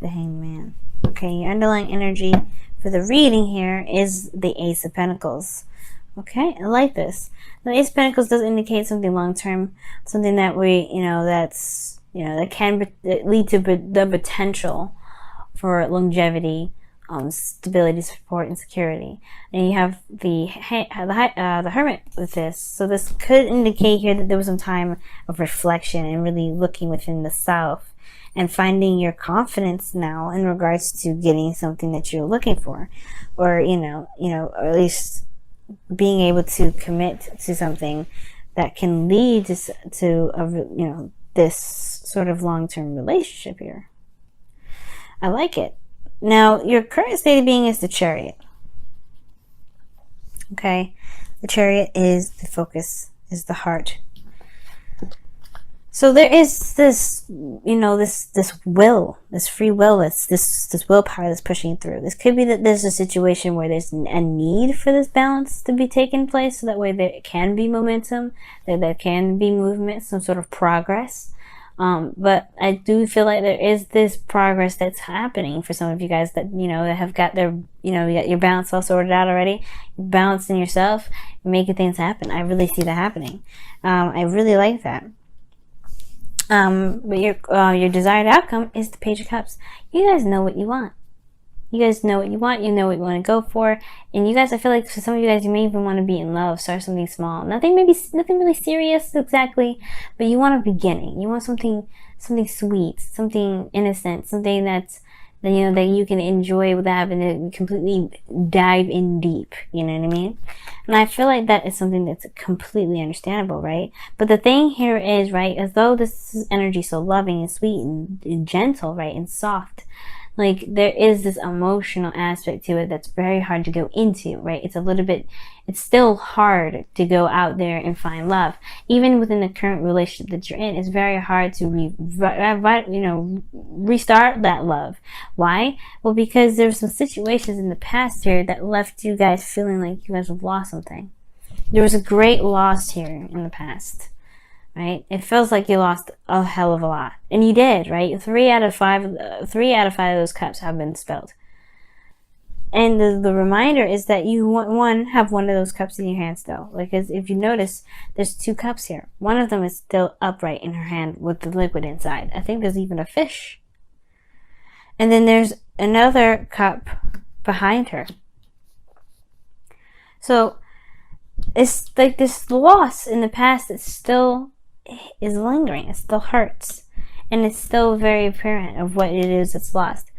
the Hanged Man. Okay, your underlying energy for the reading here is the Ace of Pentacles. Okay, I like this. The Ace of Pentacles does indicate something long-term, something that that can lead to the potential for longevity, stability, support, and security. And you have the Hermit with this. So this could indicate here that there was some time of reflection and really looking within the self and finding your confidence now in regards to getting something that you're looking for, or or at least being able to commit to something that can lead to this sort of long-term relationship here. I like it. Now, your current state of being is the Chariot. Okay? The Chariot is the focus, is the heart. So there is this, this will, this free will, this willpower that's pushing through. This could be that there's a situation where there's a need for this balance to be taking place, so that way there can be momentum, that there can be movement, some sort of progress. But I do feel like there is this progress that's happening for some of you guys that, that have got their, you got your balance all sorted out already. You're balancing yourself, making things happen. I really see that happening. I really like that. But your desired outcome is the Page of Cups. You guys know what you want. You guys know what you want. You know what you want to go for. And you guys, I feel like for some of you guys, you may even want to be in love. Start something small. Nothing really serious exactly, but you want a beginning. You want something sweet, something innocent, something that you can enjoy without having to completely dive in deep. You know what I mean? And I feel like that is something that's completely understandable, right? But the thing here is, right, as though this is energy so loving and sweet and gentle, right, and soft, like there is this emotional aspect to it that's very hard to go into, right? It's still hard to go out there and find love. Even within the current relationship that you're in, it's very hard to restart that love. Why? Well, because there's some situations in the past here that left you guys feeling like you guys have lost something. There was a great loss here in the past. Right? It feels like you lost a hell of a lot. And you did, right? 3 out of 5 of those cups have been spilled. And the reminder is that you have one of those cups in your hand still. Like, as if you notice, there's 2 cups here. One of them is still upright in her hand with the liquid inside. I think there's even a fish. And then there's another cup behind her. So it's like this loss in the past that still is lingering. It still hurts, and it's still very apparent of what it is that's lost.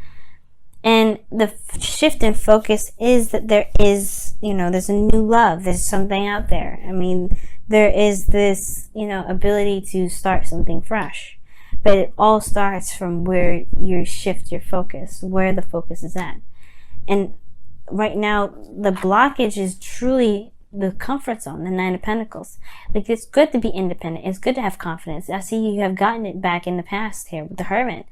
And the shift in focus is that there is, there's a new love. There's something out there. I mean, there is this, ability to start something fresh, but it all starts from where you shift your focus, where the focus is at. And right now, the blockage is truly the comfort zone, the 9 of Pentacles. Like, it's good to be independent. It's good to have confidence. I see you have gotten it back in the past here with the Hermit.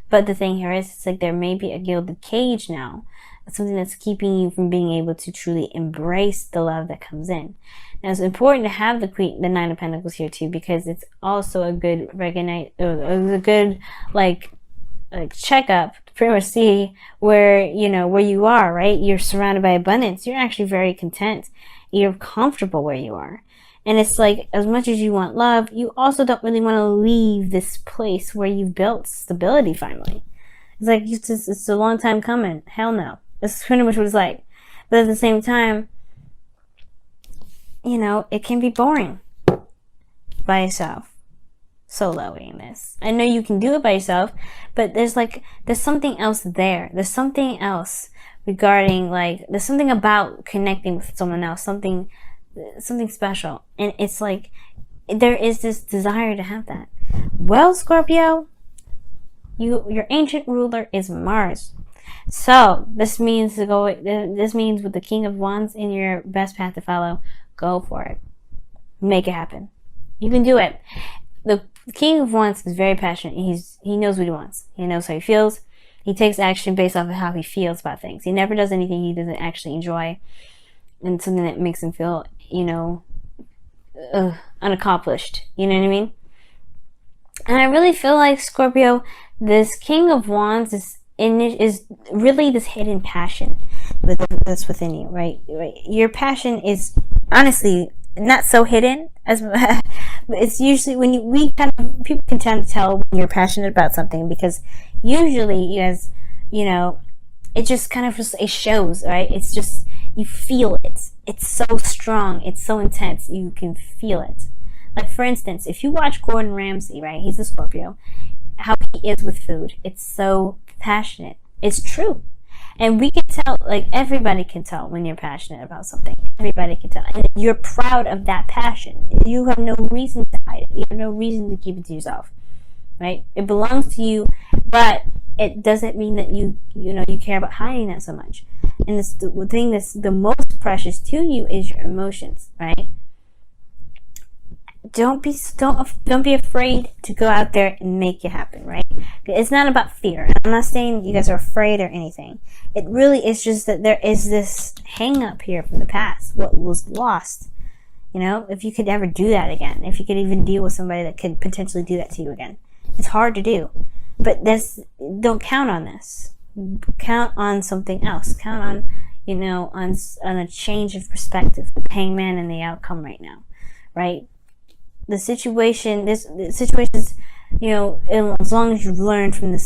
But the thing here is, it's like there may be a gilded cage now. Something that's keeping you from being able to truly embrace the love that comes in. Now, it's important to have the 9 of Pentacles here too, because it's also a good checkup to pretty much see where you are, right? You're surrounded by abundance. You're actually very content. You're comfortable where you are. And it's like, as much as you want love, you also don't really want to leave this place where you've built stability finally. It's like, it's a long time coming. Hell no. That's pretty much what it's like. But at the same time, it can be boring by yourself, soloing this. I know you can do it by yourself, but there's something else there. There's something else regarding, there's something about connecting with someone else, something special. And it's like, there is this desire to have that. Well, Scorpio, your ancient ruler is Mars. So this means with the King of Wands in your best path to follow, go for it. Make it happen. You can do it. The King of Wands is very passionate. He knows what he wants. He knows how he feels. He takes action based off of how he feels about things. He never does anything he doesn't actually enjoy, and something that makes him feel, unaccomplished. You know what I mean? And I really feel like, Scorpio, this King of Wands is and it is really this hidden passion that's within you, right? Your passion is honestly not so hidden as it's usually when people can tend to tell when you're passionate about something, because usually as you know, it just kind of it shows, right? It's just, you feel it. It's so strong, it's so intense, you can feel it. Like, for instance, if you watch Gordon Ramsay, right, he's a Scorpio, how he is with food, it's so passionate. It's true. And we can tell, like, everybody can tell when you're passionate about something. Everybody can tell. And you're proud of that passion. You have no reason to hide it. You have no reason to keep it to yourself, right? It belongs to you, but it doesn't mean that you care about hiding that so much. And the thing that's the most precious to you is your emotions, right? Don't be afraid to go out there and make it happen, right? It's not about fear. I'm not saying you guys are afraid or anything. It really is just that there is this hang up here from the past, what was lost. You know, if you could ever do that again, if you could even deal with somebody that could potentially do that to you again. It's hard to do. But don't count on this. Count on something else. Count on, on a change of perspective, the hangman and the outcome right now, right? The situation is, as long as you've learned from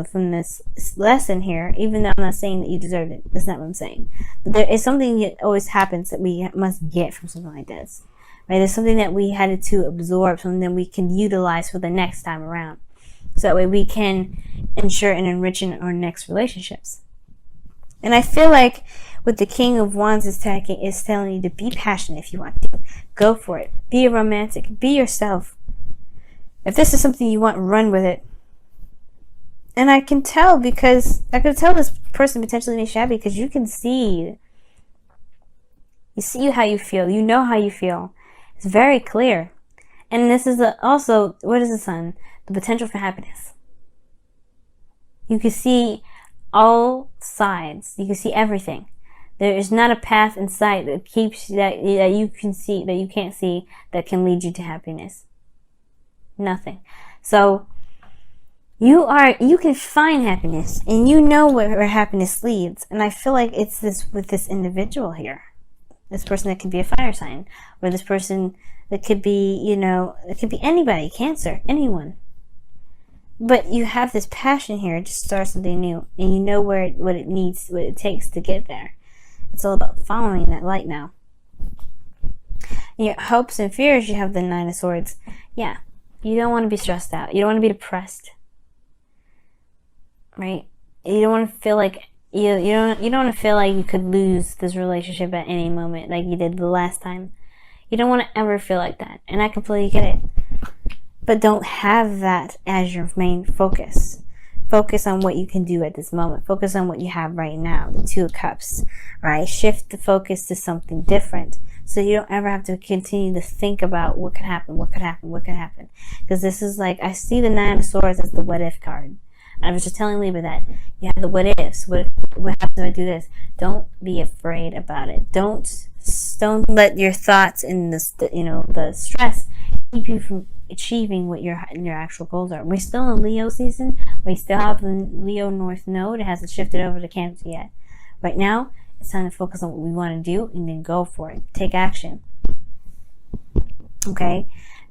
from this lesson here, even though I'm not saying that you deserve it, that's not what I'm saying. But there is something that always happens that we must get from something like this, right? There's something that we had to absorb, something that we can utilize for the next time around. So that way we can ensure and enrich in our next relationships. And I feel like what the King of Wands is telling you to be passionate if you want to. Go for it. Be a romantic. Be yourself. If this is something you want, run with it. And I can tell this person potentially makes you happy because you can see. You see how you feel. You know how you feel. It's very clear. And this is also, what is the sun? The potential for happiness. You can see all sides. You can see everything. There is not a path in sight that you can see, that you can't see, that can lead you to happiness. Nothing. So you can find happiness, and you know where happiness leads. And I feel like it's this with this individual here. This person that could be a fire sign, or this person that could be, it could be anybody, Cancer, anyone. But you have this passion here to start something new, and you know what it takes to get there. It's all about following that light now. In your hopes and fears, you have the Nine of Swords. Yeah, you don't want to be stressed out. You don't want to be depressed, right? You don't want to feel like you don't want to feel like you could lose this relationship at any moment, like you did the last time. You don't want to ever feel like that, and I completely get it. But don't have that as your main focus. Focus on what you can do at this moment. Focus on what you have right now, the Two of Cups, right? Shift the focus to something different, so you don't ever have to continue to think about what could happen. Because this is like, I see the Nine of Swords as the what if card. I was just telling Libra that you have the what ifs. What happens if I do this? Don't be afraid about it. Don't let your thoughts and the stress keep you from achieving what your actual goals are. We're still in Leo season. We still have the Leo North Node. It hasn't shifted over to Cancer yet. Right now, it's time to focus on what we want to do and then go for it. Take action. Okay?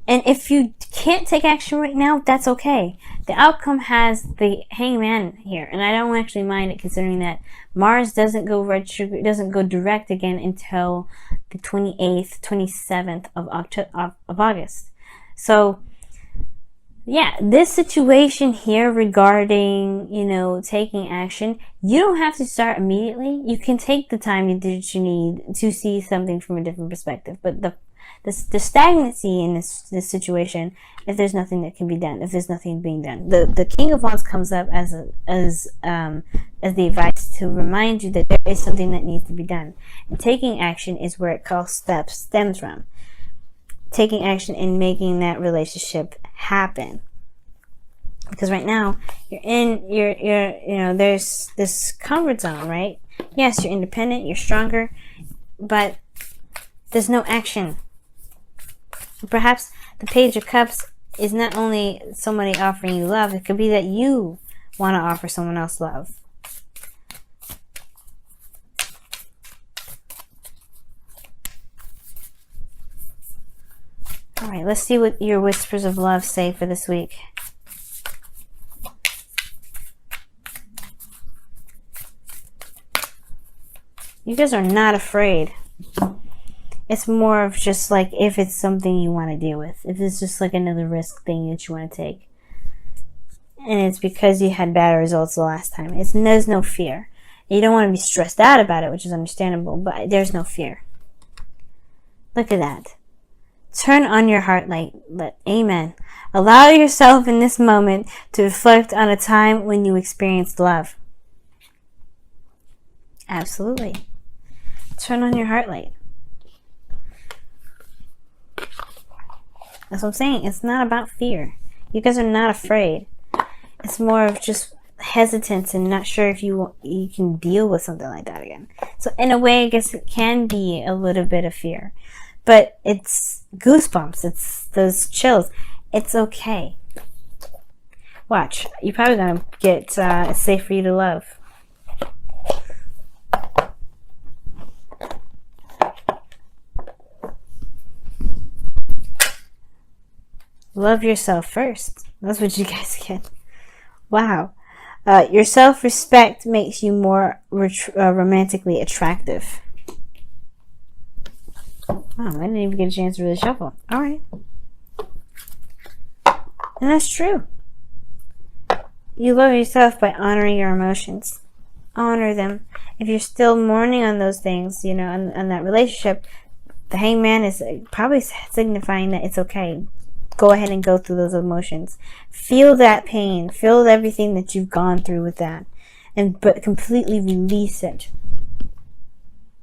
And if you can't take action right now, that's okay. The outcome has the Hangman here, and I don't actually mind it, considering that Mars doesn't go direct again until the 28th, 27th of August. So, yeah, this situation here regarding, taking action, you don't have to start immediately. You can take the time that you need to see something from a different perspective. But the stagnancy in this situation, if there's nothing that can be done, if there's nothing being done, the King of Wands comes up as the advice to remind you that there is something that needs to be done. And taking action is where it stems from. Taking action and making that relationship happen. Because right now there's this comfort zone, right? Yes, you're independent, you're stronger, but there's no action. Perhaps the Page of Cups is not only somebody offering you love, it could be that you want to offer someone else love. All right, let's see what your whispers of love say for this week. You guys are not afraid. It's more of just like if it's something you want to deal with. If it's just like another risk thing that you want to take. And it's because you had bad results the last time. There's no fear. You don't want to be stressed out about it, which is understandable, but there's no fear. Look at that. Turn on your heart light. Amen. Allow yourself in this moment to reflect on a time when you experienced love. Absolutely. Turn on your heart light. That's what I'm saying. It's not about fear. You guys are not afraid. It's more of just hesitance and not sure if you can deal with something like that again. So in a way, I guess it can be a little bit of fear. But it's goosebumps. It's those chills. It's okay. Watch. You're probably going to get It's Safe for You to Love. Love yourself first. That's what you guys get. Wow. Your self-respect makes you more romantically attractive. Wow, I didn't even get a chance to really shuffle. Alright. And that's true. You love yourself by honoring your emotions. Honor them. If you're still mourning on those things, on that relationship, the Hangman is probably signifying that it's okay. Go ahead and go through those emotions. Feel that pain. Feel everything that you've gone through with that. But completely release it.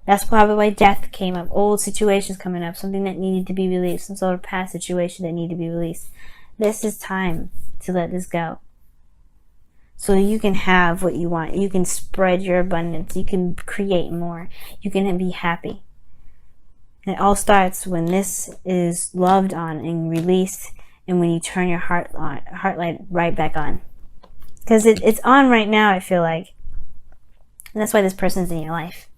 That's probably why death came up. Old situations coming up. Something that needed to be released. Some sort of past situation that needed to be released. This is time to let this go. So you can have what you want. You can spread your abundance. You can create more. You can be happy. And it all starts when this is loved on and released, and when you turn your heart light right back on. Because it's on right now, I feel like. And that's why this person's in your life.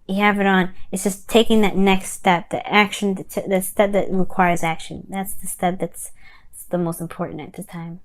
You have it on. It's just taking that next step, the action, the step that requires action. That's the step that's the most important at this time.